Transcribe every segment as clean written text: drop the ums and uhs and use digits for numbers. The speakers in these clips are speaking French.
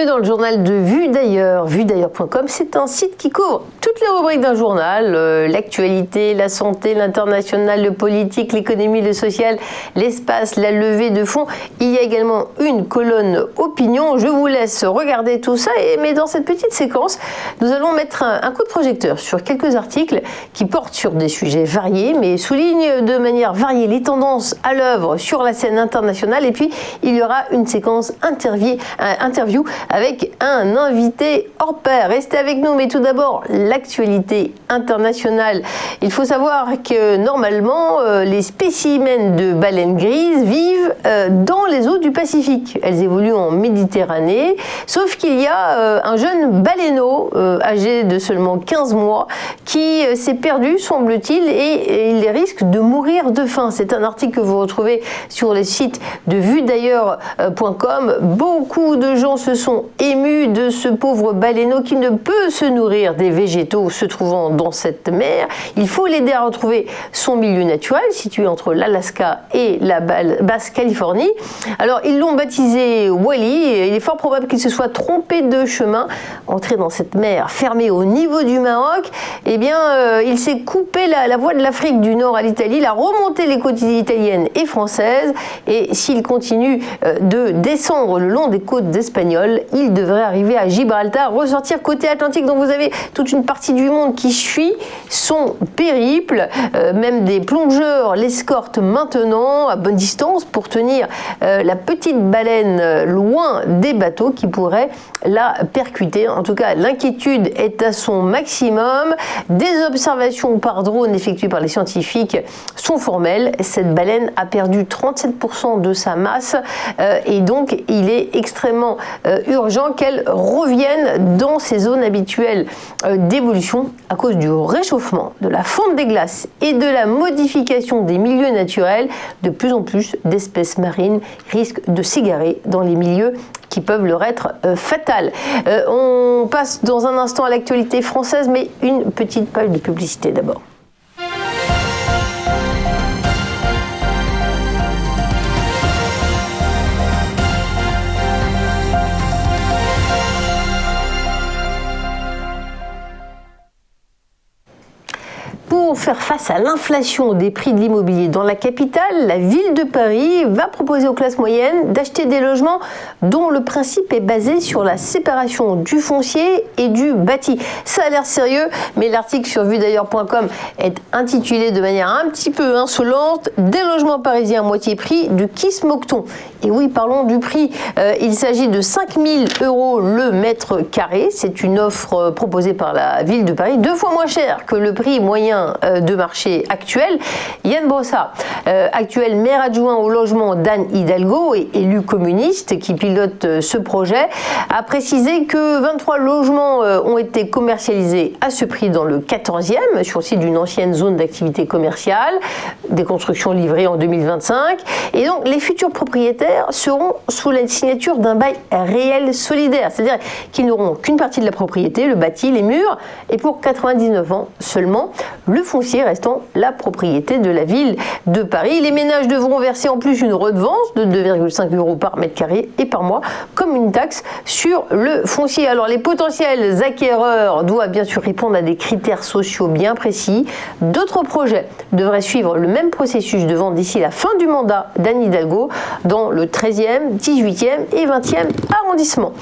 Bienvenue dans le journal de Vue d'ailleurs. VueDailleurs.com, c'est un site qui couvre toutes les rubriques d'un journal, l'actualité, la santé, l'international, le politique, l'économie, le social, l'espace, la levée de fonds. Il y a également une colonne opinion. Je vous laisse regarder tout ça, mais dans cette petite séquence, nous allons mettre un coup de projecteur sur quelques articles qui portent sur des sujets variés, mais soulignent de manière variée les tendances à l'œuvre sur la scène internationale. Et puis, il y aura une séquence interview avec un invité hors pair. Restez avec nous, mais tout d'abord, l'actualité internationale. Il faut savoir que normalement, les spécimens de baleines grises vivent dans les eaux du Pacifique. Elles évoluent en Méditerranée, sauf qu'il y a un jeune baleineau âgé de seulement 15 mois qui s'est perdu, semble-t-il, et il risque de mourir de faim. C'est un article que vous retrouvez sur le site de VueDailleurs.com. Beaucoup de gens se sont émus de ce pauvre baleineau qui ne peut se nourrir des végétaux se trouvant dans cette mer. Il faut l'aider à retrouver son milieu naturel situé entre l'Alaska et la Basse-Californie. Alors ils l'ont baptisé Wally et il est fort probable qu'il se soit trompé de chemin. Entré dans cette mer fermée au niveau du Maroc, eh bien il s'est coupé la voie de l'Afrique du Nord à l'Italie, il a remonté les côtes italiennes et françaises et s'il continue de descendre le long des côtes espagnoles, il devrait arriver à Gibraltar, ressortir côté Atlantique. Donc vous avez toute une partie du monde qui suit son périple, même des plongeurs l'escortent maintenant à bonne distance pour tenir la petite baleine loin des bateaux qui pourraient la percuter. En tout cas, l'inquiétude est à son maximum. Des observations par drone effectuées par les scientifiques sont formelles. Cette baleine a perdu 37% de sa masse et donc il est extrêmement urgent qu'elle revienne dans ses zones habituelles d'évolution à cause du réchauffement, de la fonte des glaces et de la modification des milieux naturels. De plus en plus d'espèces marines risquent de s'égarer dans les milieux qui peuvent leur être fatales. On passe dans un instant à l'actualité française, mais une petite page de publicité d'abord. Pour faire face à l'inflation des prix de l'immobilier dans la capitale, la ville de Paris va proposer aux classes moyennes d'acheter des logements dont le principe est basé sur la séparation du foncier et du bâti. Ça a l'air sérieux, mais l'article sur VueDailleurs.com est intitulé de manière un petit peu insolente « Des logements parisiens à moitié prix, de qui se moque-t-on ?» Et oui, parlons du prix. Il s'agit de 5 000 € le mètre carré. C'est une offre proposée par la ville de Paris, 2 fois moins cher que le prix moyen de marché actuel. Yann Brossat, actuel maire adjoint au logement d'Anne Hidalgo et élu communiste qui pilote ce projet, a précisé que 23 logements ont été commercialisés à ce prix dans le 14e, sur le site d'une ancienne zone d'activité commerciale, des constructions livrées en 2025. Et donc les futurs propriétaires seront sous la signature d'un bail réel solidaire, c'est-à-dire qu'ils n'auront qu'une partie de la propriété, le bâti, les murs, et pour 99 ans seulement, le foncier restant la propriété de la ville de Paris. Les ménages devront verser en plus une redevance de 2,5 € par mètre carré et par mois, comme une taxe sur le foncier. Alors les potentiels acquéreurs doivent bien sûr répondre à des critères sociaux bien précis. D'autres projets devraient suivre le même processus de vente d'ici la fin du mandat d'Anne Hidalgo dans le 13e, 18e et 20e arrondissement.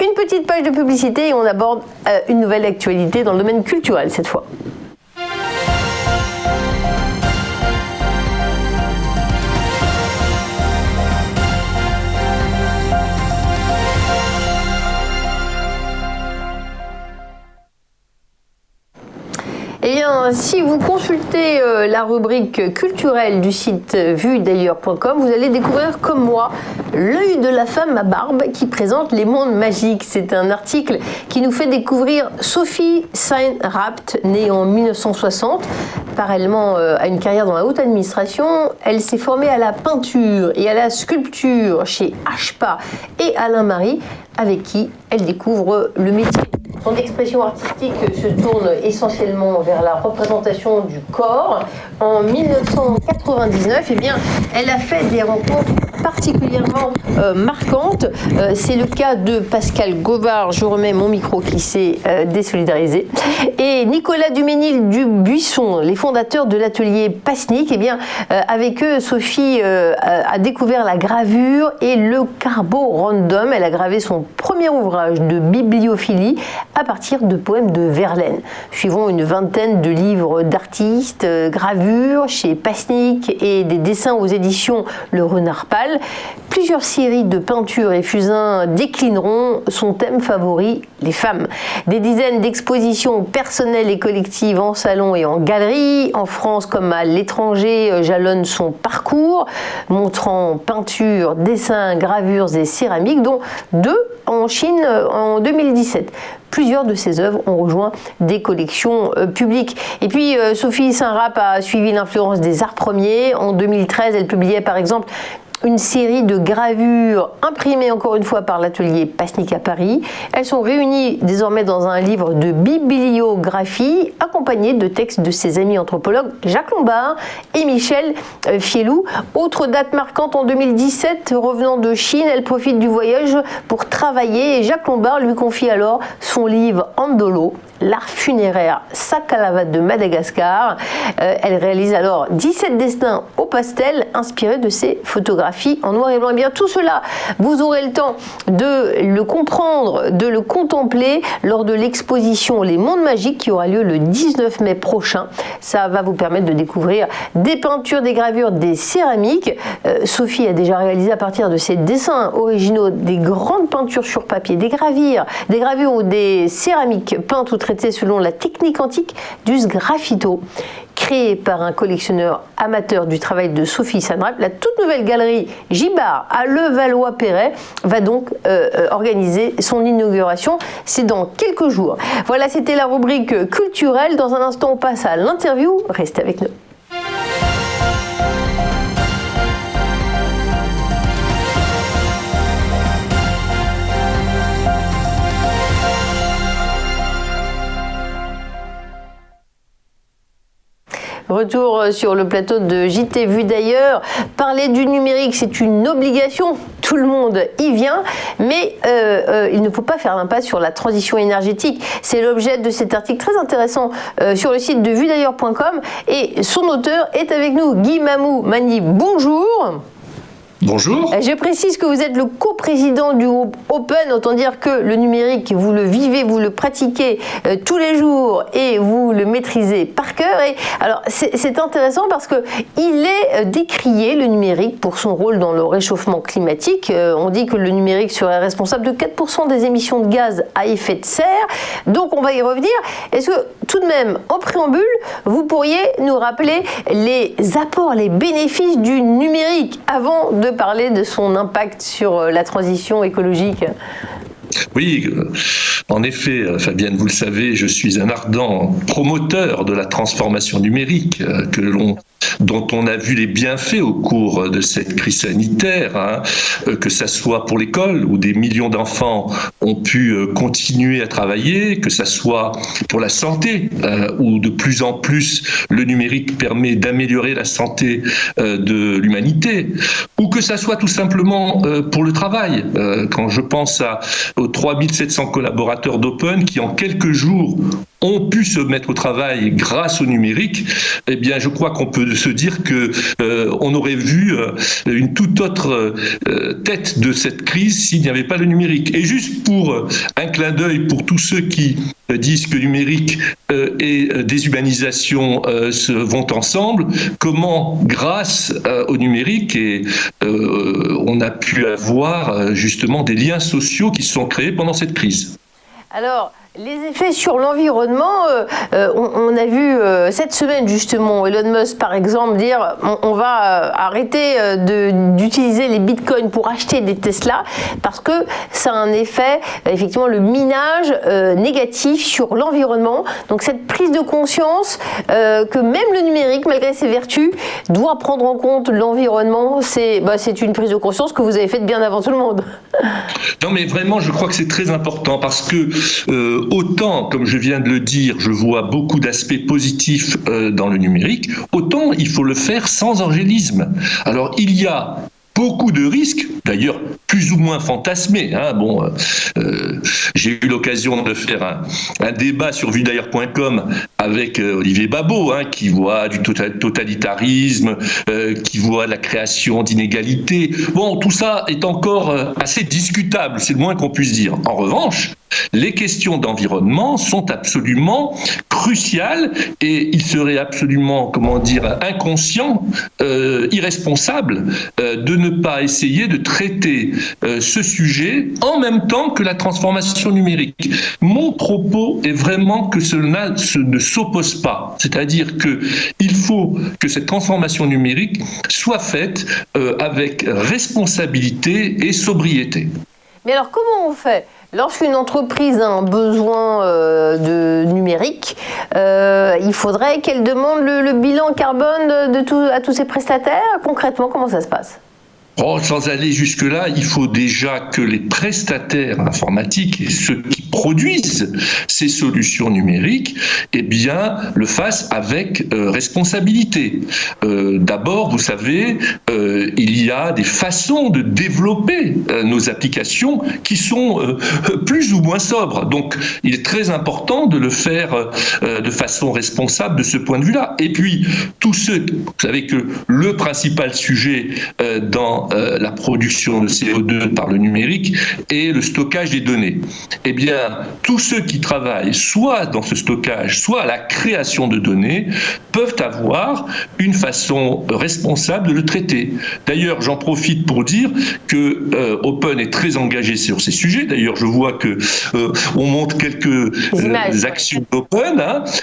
Une petite page de publicité et on aborde une nouvelle actualité dans le domaine culturel cette fois. Eh bien, si vous consultez la rubrique culturelle du site VueDailleurs.com, vous allez découvrir comme moi l'œil de la femme à barbe qui présente les mondes magiques. C'est un article qui nous fait découvrir Sophie Saint-Rapt, née en 1960. Parallèlement à une carrière dans la haute administration, elle s'est formée à la peinture et à la sculpture chez HPA et Alain Marie, avec qui elle découvre le métier. Son expression artistique se tourne essentiellement vers la représentation du corps. En 1999, eh bien, elle a fait des rencontres particulièrement marquantes. C'est le cas de Pascal Govard, je remets mon micro qui s'est désolidarisé, et Nicolas Duménil-Dubuisson, les fondateurs de l'atelier Pasnik. Eh bien, avec eux, Sophie a découvert la gravure et le carborandum. Elle a gravé son premier ouvrage de bibliophilie à partir de poèmes de Verlaine. Suivant une vingtaine de livres d'artistes, gravures chez Pasnik et des dessins aux éditions Le Renard Pâle, plusieurs séries de peintures et fusains déclineront son thème favori, les femmes. Des dizaines d'expositions personnelles et collectives en salon et en galerie, en France comme à l'étranger, jalonnent son parcours, montrant peintures, dessins, gravures et céramiques, dont 2 en Chine en 2017. Plusieurs de ses œuvres ont rejoint des collections publiques. Et puis, Sophie Saint-Rape a suivi l'influence des arts premiers. En 2013, elle publiait par exemple une série de gravures imprimées encore une fois par l'atelier Pasnik à Paris. Elles sont réunies désormais dans un livre de bibliographie accompagné de textes de ses amis anthropologues Jacques Lombard et Michel Fielou. Autre date marquante en 2017, revenant de Chine, elle profite du voyage pour travailler et Jacques Lombard lui confie alors son livre Andolo, l'art funéraire Sakalava de Madagascar. Elle réalise alors 17 dessins au pastel inspirés de ses photographies en noir et blanc. Et bien tout cela, vous aurez le temps de le comprendre, de le contempler lors de l'exposition Les Mondes Magiques qui aura lieu le 19 mai prochain. Ça va vous permettre de découvrir des peintures, des gravures, des céramiques. Sophie a déjà réalisé à partir de ses dessins originaux des grandes peintures sur papier, des gravures ou des céramiques peintes ou traitées selon la technique antique du sgraffito. Créée par un collectionneur amateur du travail de Sophie Saint-Rape, la toute nouvelle galerie Gibard à Levallois-Perret va donc organiser son inauguration. C'est dans quelques jours. Voilà, c'était la rubrique culturelle. Dans un instant, on passe à l'interview. Restez avec nous. Retour sur le plateau de JT Vu d'ailleurs. Parler du numérique, c'est une obligation. Tout le monde y vient, mais il ne faut pas faire l'impasse sur la transition énergétique. C'est l'objet de cet article très intéressant sur le site de vudailleurs.com et son auteur est avec nous, Guy Mamou Magny. Bonjour. Bonjour. Je précise que vous êtes le coprésident du groupe Open, autant dire que le numérique, vous le vivez, vous le pratiquez tous les jours et vous le maîtrisez par cœur. Et alors c'est intéressant parce que il est décrié, le numérique, pour son rôle dans le réchauffement climatique. On dit que le numérique serait responsable de 4% des émissions de gaz à effet de serre. Donc on va y revenir. Est-ce que tout de même, en préambule, vous pourriez nous rappeler les apports, les bénéfices du numérique avant de parler de son impact sur la transition écologique? Oui, en effet, Fabienne, vous le savez, je suis un ardent promoteur de la transformation numérique dont on a vu les bienfaits au cours de cette crise sanitaire, que ça soit pour l'école où des millions d'enfants ont pu continuer à travailler, que ça soit pour la santé où de plus en plus le numérique permet d'améliorer la santé de l'humanité, ou que ça soit tout simplement pour le travail. Quand je pense aux 3700 collaborateurs d'Open qui en quelques jours ont pu se mettre au travail grâce au numérique, eh bien, je crois qu'on peut se dire que on aurait vu une toute autre tête de cette crise s'il n'y avait pas le numérique. Et juste pour un clin d'œil pour tous ceux qui disent que numérique et déshumanisation vont ensemble, comment, grâce au numérique, on a pu avoir justement des liens sociaux qui se sont créés pendant cette crise. Alors, les effets sur l'environnement, on a vu cette semaine justement Elon Musk par exemple dire on va arrêter d'utiliser les bitcoins pour acheter des Tesla parce que ça a un effet, effectivement, le minage négatif sur l'environnement. Donc cette prise de conscience que même le numérique, malgré ses vertus, doit prendre en compte l'environnement, c'est une prise de conscience que vous avez faite bien avant tout le monde. Non mais vraiment, je crois que c'est très important parce que autant, comme je viens de le dire, je vois beaucoup d'aspects positifs dans le numérique, autant il faut le faire sans angélisme. Alors il y a beaucoup de risques, d'ailleurs plus ou moins fantasmés. J'ai eu l'occasion de faire un débat sur vuedailleurs.com avec Olivier Babot, qui voit du totalitarisme, qui voit la création d'inégalités. Bon, tout ça est encore assez discutable, c'est le moins qu'on puisse dire. En revanche, les questions d'environnement sont absolument cruciales et il serait absolument, inconscient, irresponsable de ne pas essayer de traiter ce sujet en même temps que la transformation numérique. Mon propos est vraiment que cela ne s'oppose pas, c'est-à-dire qu'il faut que cette transformation numérique soit faite avec responsabilité et sobriété. Mais alors comment on fait ? Lorsqu'une entreprise a un besoin de numérique, il faudrait qu'elle demande le bilan carbone à tous ses prestataires. Concrètement, comment ça se passe ? Sans aller jusque-là, il faut déjà que les prestataires informatiques et ceux qui produisent ces solutions numériques, le fassent avec responsabilité. D'abord, vous savez, il y a des façons de développer nos applications qui sont plus ou moins sobres. Donc, il est très important de le faire de façon responsable de ce point de vue-là. Et puis, tous ceux, vous savez que le principal sujet dans la production de CO2 par le numérique et le stockage des données. Tous ceux qui travaillent soit dans ce stockage, soit à la création de données, peuvent avoir une façon responsable de le traiter. D'ailleurs, j'en profite pour dire que Open est très engagé sur ces sujets. D'ailleurs, je vois que on montre quelques actions d'Open,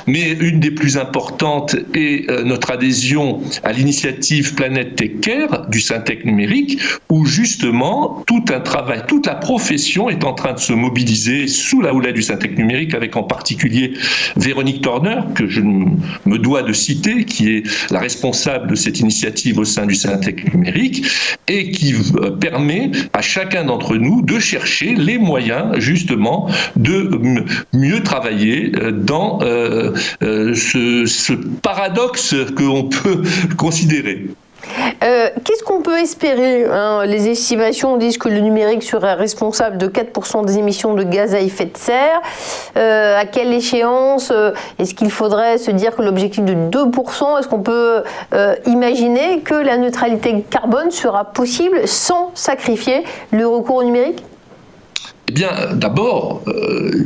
mais une des plus importantes est notre adhésion à l'initiative Planète Tech Care du Syntec numérique, où justement tout un travail, toute la profession est en train de se mobiliser sous la houlette du Syntec numérique, avec en particulier Véronique Torner, que je me dois de citer, qui est la responsable de cette initiative au sein du Syntec numérique, et qui permet à chacun d'entre nous de chercher les moyens justement de mieux travailler dans ce paradoxe que l'on peut considérer. Qu'est-ce qu'on peut espérer ? Les estimations disent que le numérique serait responsable de 4% des émissions de gaz à effet de serre. À quelle échéance ? Est-ce qu'il faudrait se dire que l'objectif de 2%, est-ce qu'on peut imaginer que la neutralité carbone sera possible sans sacrifier le recours au numérique ? D'abord,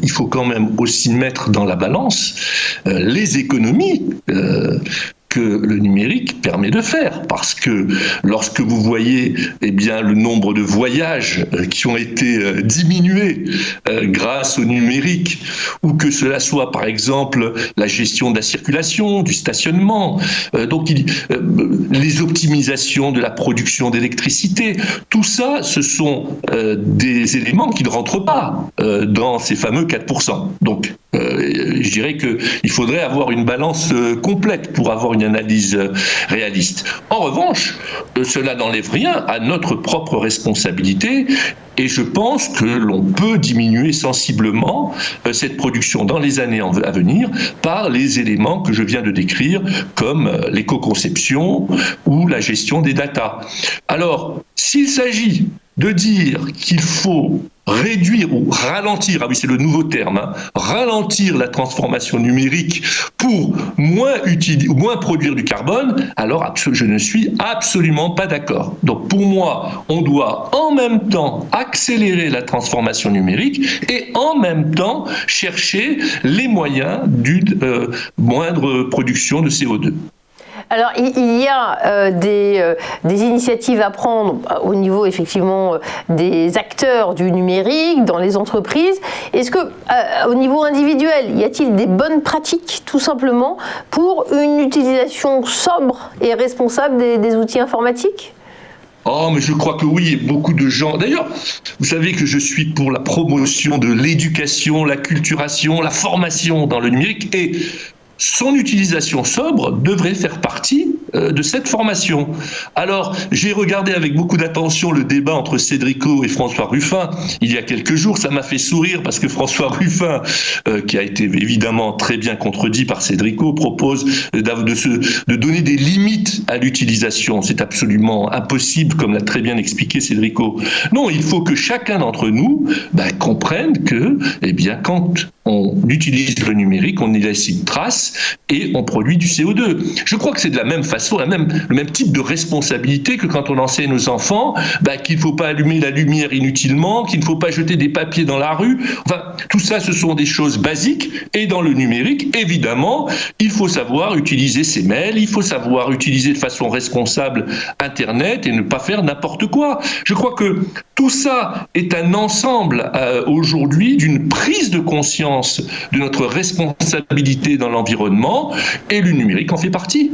il faut quand même aussi mettre dans la balance les économies que le numérique permet de faire, parce que lorsque vous voyez le nombre de voyages qui ont été diminués grâce au numérique, ou que cela soit par exemple la gestion de la circulation, du stationnement, les optimisations de la production d'électricité, tout ça, ce sont des éléments qui ne rentrent pas dans ces fameux 4%. Donc, je dirais qu'il faudrait avoir une balance complète pour avoir une analyse réaliste. En revanche, cela n'enlève rien à notre propre responsabilité. Et je pense que l'on peut diminuer sensiblement cette production dans les années à venir par les éléments que je viens de décrire, comme l'éco-conception ou la gestion des data. Alors, s'il s'agit de dire qu'il faut réduire ou ralentir, c'est le nouveau terme, ralentir la transformation numérique pour moins produire du carbone, alors je ne suis absolument pas d'accord. Donc pour moi, on doit en même temps accélérer la transformation numérique et en même temps chercher les moyens d'une moindre production de CO2. Alors, il y a des initiatives à prendre au niveau, effectivement, des acteurs du numérique, dans les entreprises. Est-ce que, au niveau individuel, y a-t-il des bonnes pratiques, tout simplement, pour une utilisation sobre et responsable des outils informatiques ? Mais je crois que oui, beaucoup de gens. D'ailleurs, vous savez que je suis pour la promotion de l'éducation, la culturation, la formation dans le numérique, et son utilisation sobre devrait faire partie de cette formation. Alors, j'ai regardé avec beaucoup d'attention le débat entre Cédrico et François Ruffin il y a quelques jours. Ça m'a fait sourire parce que François Ruffin, qui a été évidemment très bien contredit par Cédrico, propose de donner des limites à l'utilisation. C'est absolument impossible, comme l'a très bien expliqué Cédrico. Non, il faut que chacun d'entre nous comprenne que, quand on utilise le numérique, on y laisse une trace et on produit du CO2. Je crois que c'est de la même façon, le même type de responsabilité que quand on enseigne aux enfants qu'il ne faut pas allumer la lumière inutilement, qu'il ne faut pas jeter des papiers dans la rue. Enfin, tout ça, ce sont des choses basiques. Et dans le numérique, évidemment, il faut savoir utiliser ses mails, il faut savoir utiliser de façon responsable Internet et ne pas faire n'importe quoi. Je crois que tout ça est un ensemble aujourd'hui d'une prise de conscience de notre responsabilité dans l'environnement et le numérique en fait partie.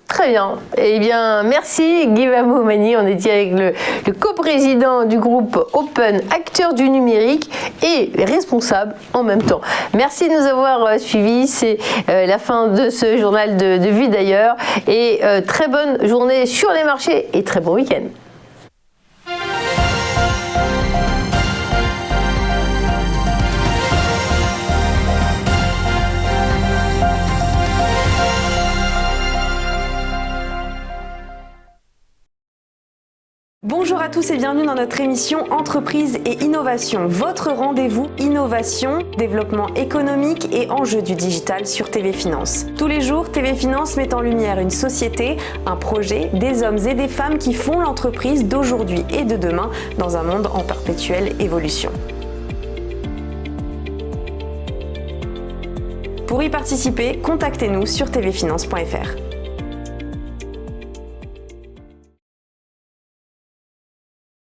Très bien. Eh bien, merci Guy Vamou-Magny. On était avec le coprésident du groupe Open, acteur du numérique et responsable en même temps. Merci de nous avoir suivis. C'est la fin de ce journal de Vue d'ailleurs. Et très bonne journée sur les marchés et très bon week-end. Bonjour à tous et bienvenue dans notre émission Entreprise et Innovation, votre rendez-vous innovation, développement économique et enjeux du digital sur TV Finance. Tous les jours, TV Finance met en lumière une société, un projet, des hommes et des femmes qui font l'entreprise d'aujourd'hui et de demain dans un monde en perpétuelle évolution. Pour y participer, contactez-nous sur tvfinance.fr.